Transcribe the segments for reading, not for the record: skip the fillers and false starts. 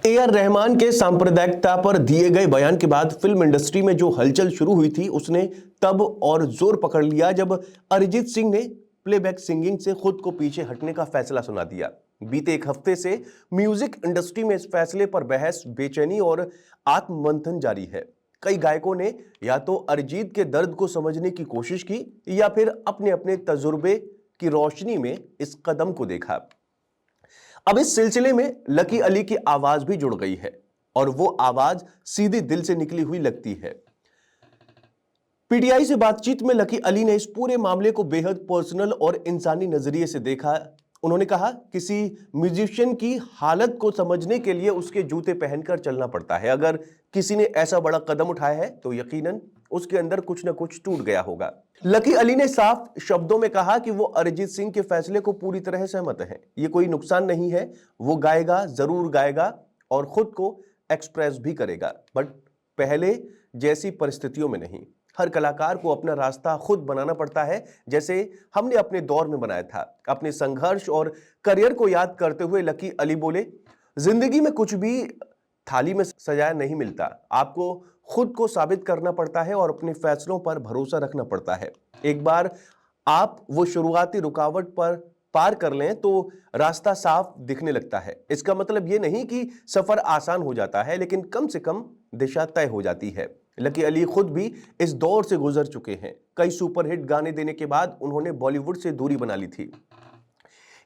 AR. Rahman के सांप्रदायिकता पर दिए गए बयान के बाद फिल्म इंडस्ट्री में जो हलचल शुरू हुई थी उसने तब और जोर पकड़ लिया जब अरिजीत सिंह ने प्लेबैक सिंगिंग से खुद को पीछे हटने का फैसला सुना दिया। बीते एक हफ्ते से म्यूजिक इंडस्ट्री में इस फैसले पर बहस, बेचैनी और आत्ममंथन जारी है। कई गायकों ने या तो अरिजीत के दर्द को समझने की कोशिश की या फिर अपने अपने तजुर्बे की रोशनी में इस कदम को देखा। अब इस सिलसिले में लकी अली की आवाज भी जुड़ गई है और वो आवाज सीधे दिल से निकली हुई लगती है। पीटीआई से बातचीत में लकी अली ने इस पूरे मामले को बेहद पर्सनल और इंसानी नजरिए से देखा। उन्होंने कहा, किसी म्यूजिशियन की हालत को समझने के लिए उसके जूते पहनकर चलना पड़ता है। अगर किसी ने ऐसा बड़ा कदम उठाया है तो यकीनन उसके अंदर कुछ ना कुछ टूट गया होगा। लकी अली ने साफ शब्दों में कहा कि वो अरिजीत सिंह के फैसले को पूरी तरह सहमत हैं। ये कोई नुकसान नहीं है, वो गाएगा, जरूर गाएगा और खुद को एक्सप्रेस भी करेगा, बट पहले जैसी परिस्थितियों में नहीं। हर कलाकार को अपना रास्ता खुद बनाना पड़ता है, जैसे हमने अपने दौर में बनाया था। अपने संघर्ष और करियर को याद करते हुए लकी अली बोले, जिंदगी में कुछ भी थाली में सजाया नहीं मिलता। आपको खुद को साबित करना पड़ता है और अपने फैसलों पर भरोसा रखना पड़ता है। एक बार आप वो शुरुआती रुकावट पर पार कर लें तो रास्ता साफ दिखने लगता है। इसका मतलब ये नहीं कि सफर आसान हो जाता है, लेकिन कम से कम दिशा तय हो जाती है। लकी अली खुद भी इस दौर से गुजर चुके हैं। कई सुपरहिट गाने देने के बाद उन्होंने बॉलीवुड से दूरी बना ली थी।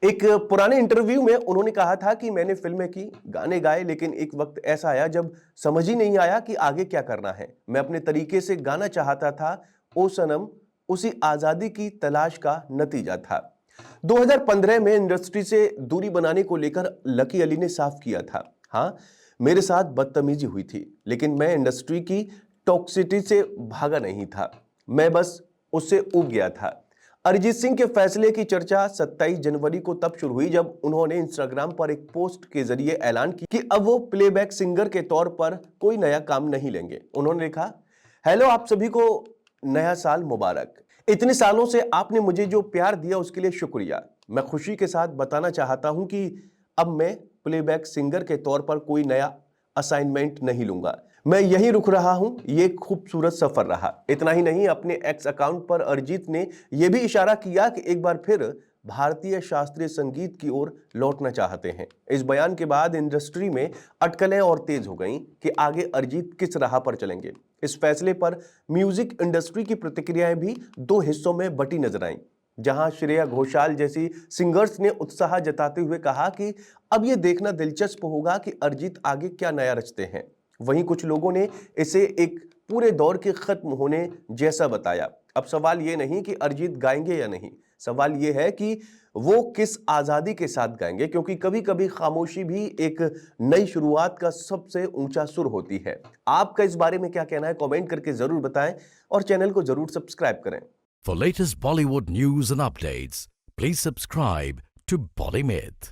एक पुराने इंटरव्यू में उन्होंने कहा था कि मैंने फिल्में की, गाने गाए, लेकिन एक वक्त ऐसा आया जब समझ ही नहीं आया कि आगे क्या करना है। मैं अपने तरीके से गाना चाहता था। ओ सनम उसी आजादी की तलाश का नतीजा था। 2015 में इंडस्ट्री से दूरी बनाने को लेकर लकी अली ने साफ किया था, हाँ, मेरे साथ बदतमीजी हुई थी, लेकिन मैं इंडस्ट्री की टॉक्सिसिटी से भागा नहीं था, मैं बस उससे ऊब गया था। अरिजीत सिंह के फैसले की चर्चा 27 जनवरी को तब शुरू हुई जब उन्होंने इंस्टाग्राम पर एक पोस्ट के जरिए ऐलान किया कि अब वो प्लेबैक सिंगर के तौर पर कोई नया काम नहीं लेंगे। उन्होंने लिखा, हेलो, आप सभी को नया साल मुबारक। इतने सालों से आपने मुझे जो प्यार दिया उसके लिए शुक्रिया। मैं खुशी के साथ बताना चाहता हूं कि अब मैं प्लेबैक सिंगर के तौर पर कोई नया असाइनमेंट नहीं लूंगा। मैं यहीं रुक रहा हूं। ये खूबसूरत सफर रहा। इतना ही नहीं, अपने एक्स अकाउंट पर अरिजीत ने यह भी इशारा किया कि एक बार फिर भारतीय शास्त्रीय संगीत की ओर लौटना चाहते हैं। इस बयान के बाद इंडस्ट्री में अटकलें और तेज हो गईं कि आगे अरिजीत किस राह पर चलेंगे। इस फैसले पर म्यूजिक इंडस्ट्री की प्रतिक्रियाएं भी दो हिस्सों में बटी नजर आईं। जहां श्रेया घोषाल जैसी सिंगर्स ने उत्साह जताते हुए कहा कि अब यह देखना दिलचस्प होगा कि अरिजीत आगे क्या नया रचते हैं। वहीं कुछ लोगों ने इसे एक पूरे दौर के खत्म होने जैसा बताया। अब सवाल यह नहीं कि अरिजीत गाएंगे या नहीं, सवाल यह है कि वो किस आजादी के साथ गाएंगे, क्योंकि कभी कभी खामोशी भी एक नई शुरुआत का सबसे ऊंचा सुर होती है। आपका इस बारे में क्या कहना है, कमेंट करके जरूर बताएं और चैनल को जरूर सब्सक्राइब करें। For latest Bollywood news and updates, please subscribe to Bolly Myth.